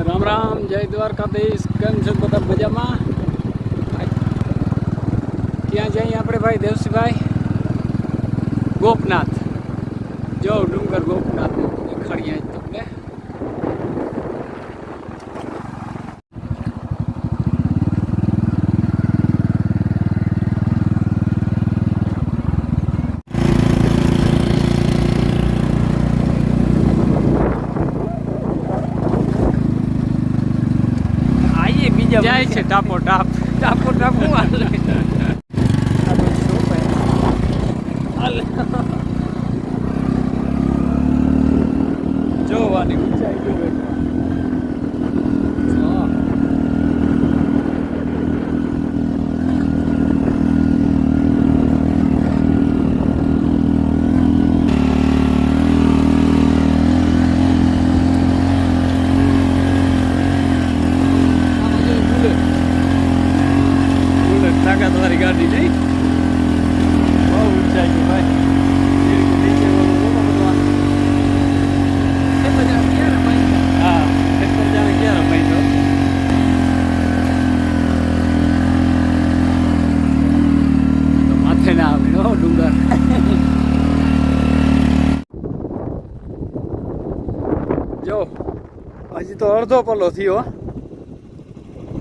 રામ રામ, જય દ્વારકાધીશ. કેમ છો બધા? મજામાં? ક્યાં જઈએ આપણે ભાઈ? દેવસીભાઈ ગોપનાથ. જો ડુંગર ગોપનાથ દેખાડીએ તમને. જાય છે ટાપો ટાપ ટાપો ટાપ હું જોવાની ઊંચાઈ જોવે. તાકાતવાળી ગાડી નહીં, બહુ ઊંચાઈ છે ભાઈ. હા, ક્યાં રમાઈ તો માથે ના આવે હો ડુંગર. જો હજી તો અડધો પલ્લો થયો.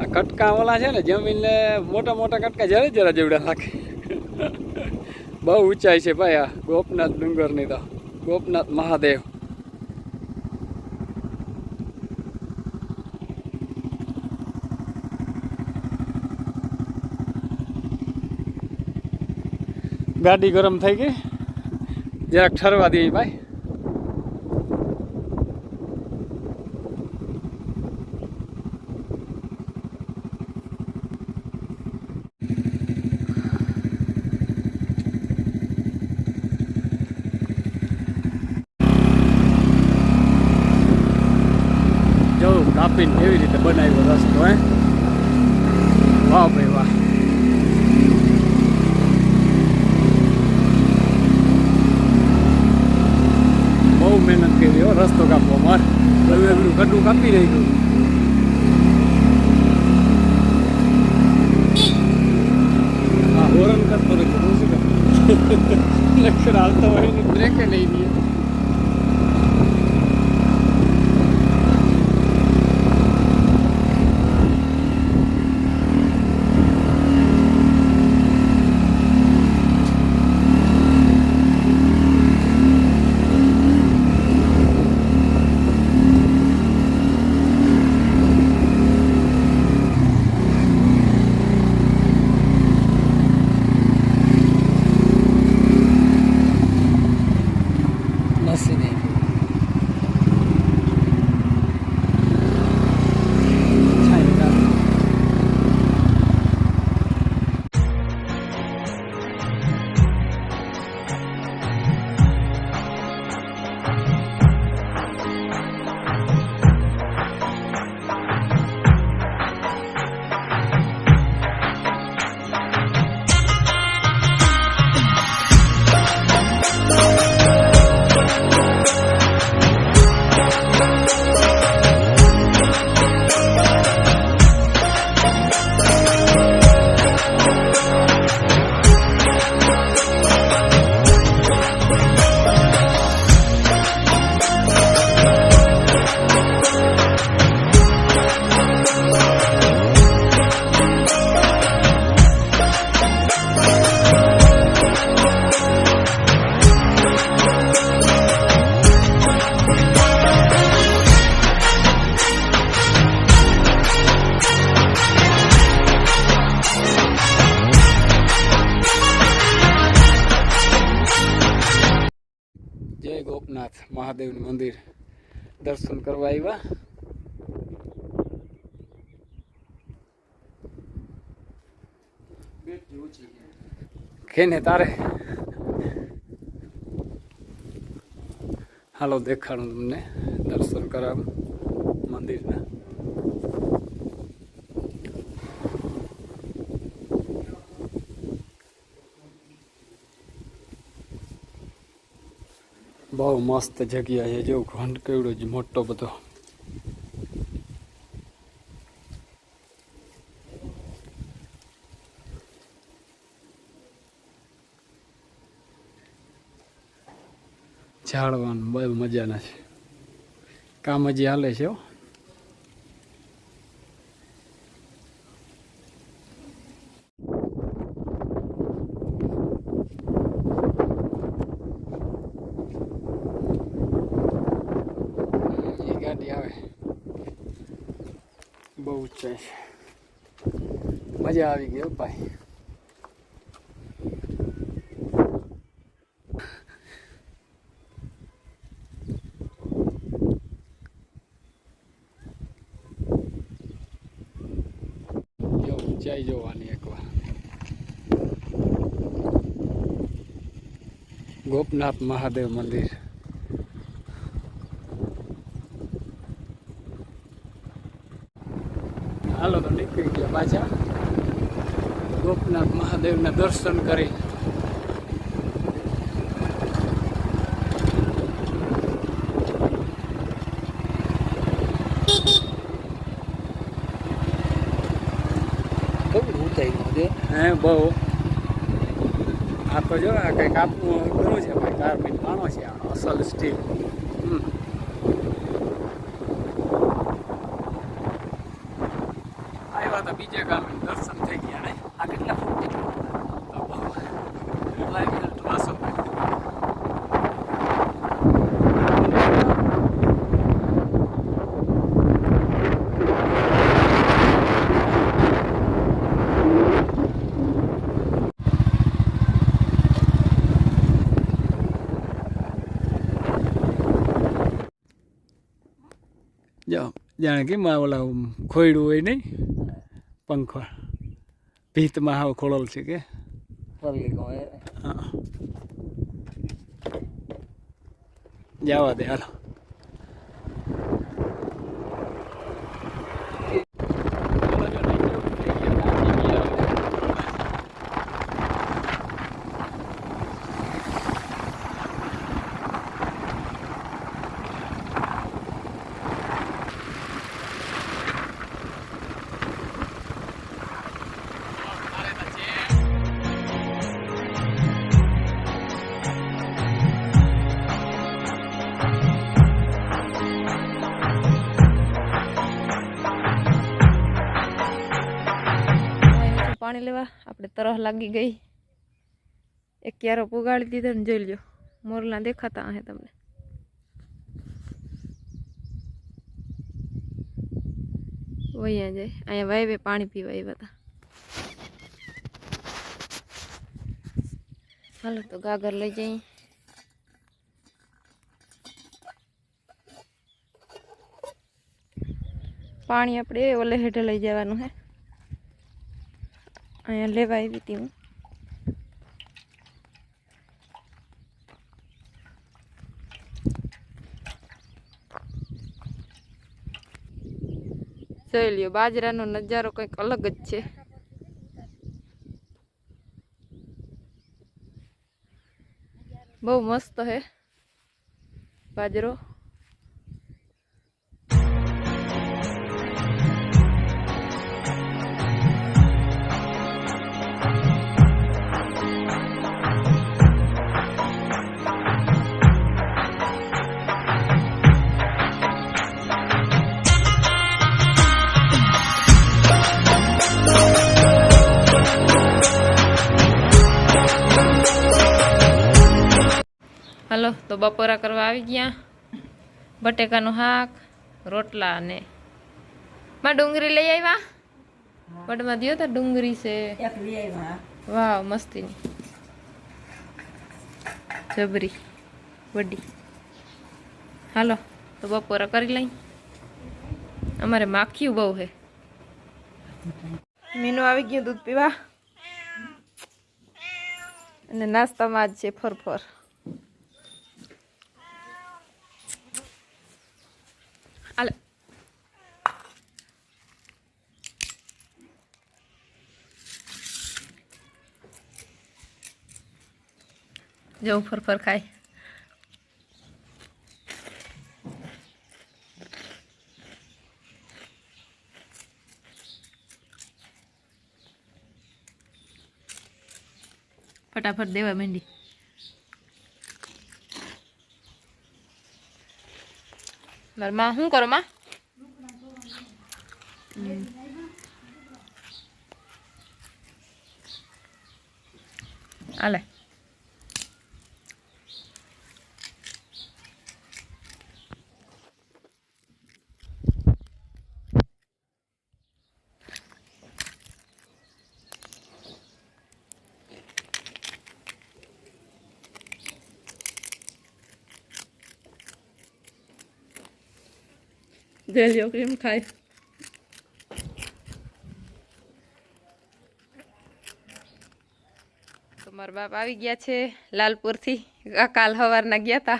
આ કટકા ઓલા છે ને, જમીનને મોટા મોટા કટકા જરા જરા જેવડા લાગે. બહુ ઊંચાઈ છે ભાઈ આ ગોપનાથ ડુંગરની. તો ગોપનાથ મહાદેવ. ગાડી ગરમ થઈ ગઈ, જરાક ઠરવા દઈએ ભાઈ. કાપીને એવી રીતે બનાવ્યો રસ્તો. હે વાહ ભાઈ વાહ. બહુ મહેનત કરી હો રસ્તો કાપવા. માર બધું ગડું કાપી નાખ્યું. હા, હોરન કરતો રહ્યો. શું લખર હાલતો હોય ને બ્રેકે લઈ લઈએ. જય ગોપનાથ મહાદેવનું મંદિર દર્શન કરવા આવ્યા. કેને તારે હાલો દેખાડું તમને, દર્શન કરાવું મંદિરના. બહુ મસ્ત જગ્યા છે. જો ઘંટ કેવડો જ મોટો બધો. ઝાડવાનું બહુ મજાના છે. કામ હજી હાલે છે હો. એ ગાડી આવે બહુ ઊંચાઈ છે. મજા આવી ગઈ ભાઈ. ઊંચાઈ જોવાની એકવાર. ગોપનાથ મહાદેવ મંદિર. હાલો તો નીકળી ગયા પાછા ગોપનાથ મહાદેવના દર્શન કરી. હે બહુ આ તો જો આ કંઈક આપવું ઘણું છે ભાઈ. કાર્બન પાણો છે આ અસલ સ્ટીલ. આવ્યા તો બીજે ગામે દર્શન થઈ ગયા ને. આ કેટલા ફૂટ જાણે કે માં ઓલા ખોયડું હોય નહીં પંખો ભીતમાં હાવ ખોળલ છે કે હા જવા દે હાલો. પાણી લેવા આપણે તરહ લાગી ગઈ. એક ક્યારો પુગાડી દીધો ને જોઈ લ્યો મોરલા દેખાતા હે તમને. વૈયા જાય અહીંયા વાયવે પાણી પીવા આવ્યા હતા. હાલો તો ગાગર લઈ જઈએ. પાણી આપણે ઓલે હેઠે લઈ જવાનું હે. અહીંયા લેવા આવી હતી હું. જોઈ લ્યો બાજરાનો નજારો કંઈક અલગ જ છે. બહુ મસ્ત હે બાજરો. હાલો તો બપોરા કરવા આવી ગયા. બટેકાનું શાક રોટલા અને માં ડુંગળી લઈ આવ્યા. વડમાં દો તો ડુંગળી છે. વાહ મસ્તીની જબરી વડી. હાલો તો બપોરા કરી લઈ. અમારે માખીયું બહુ છે. મીનુ આવી ગયું દૂધ પીવા અને નાસ્તામાં જ છે ફરફર. હાલે જવું ફરફર ખાય. ફટાફટ દેવા માંડી. માર માં શું કરો માં આલે દેલ્યો કેમ ખાય તો મારા બાપ આવી ગયા છે લાલપુરથી કાલ સવારના ગયા તા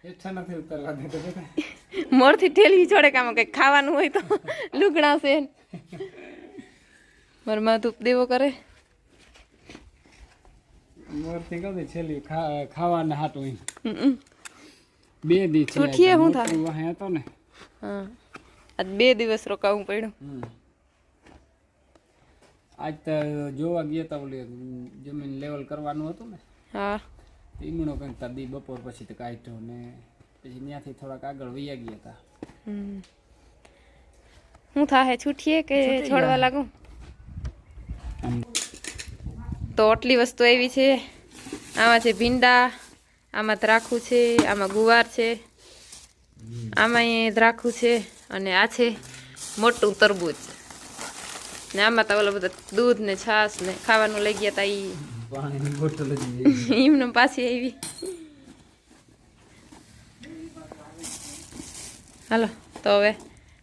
હેઠા નથી ઉતરવા દેતો બેટા. મોરથી ઠેલવી છોડે કામ કંઈક ખાવાનું હોય તો લુગડા છે મારા માં ધૂપ દેવો કરે મોરથી કહું છેલ્લી ખાવાના હાટું ઈ. 2 દી છૂટીએ હું થાય? વાહે હતો ને. હા આજ 2 દિવસ રોકાવું પડ્યું આજ તો જોવા ગયા તા ઓલી જમીન લેવલ કરવાનું હતું ને હા ઈમણો કંઈક તા દી બપોર પછી તો કાઢ્યો ને પછી ત્યાંથી થોડાક આગળ વયા ગયા હતા. હું થાય છૂટીએ કે છોડવા લાગું તો આટલી વસ્તુ આવી છે આમાં છે ભીંડા આમાં દ્રાખું છે આમાં ગુવાર છે આમાં એ દ્રાખું છે અને આ છે મોટું તરબૂચ ને આમાં તો ઓલા બધા દૂધ ને છાશ ને ખાવાનું લઈ ગયા તા ઈ પાણીની બોટલ જ એમને પાછી આવી હાલો તો હવે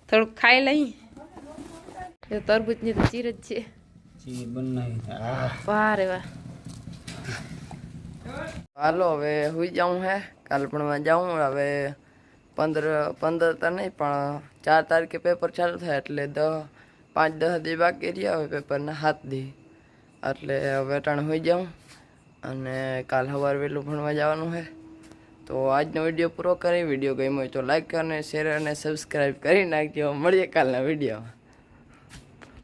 થોડુંક ખાઈ લઈ તરબૂચની તો ચીર જ છે વાહ રે વાહ હાલો હવે હુઈ જાઉં હે કાલ પણ જાઉં હવે 15 તો નહીં પણ 4 તારીખે પેપર ચાલુ થાય એટલે 5-10 દી બાકી રહ્યા હવે પેપરના 7 દી એટલે હવે ટાણે હોઈ જાઉં અને કાલ સવારે વહેલું ભણવા જવાનું છે તો આજનો વિડીયો પૂરો કરી વિડીયો ગમ્યો હોય તો લાઈક અને શેર અને સબસ્ક્રાઈબ કરી નાખજો મળીએ કાલના વિડીયોમાં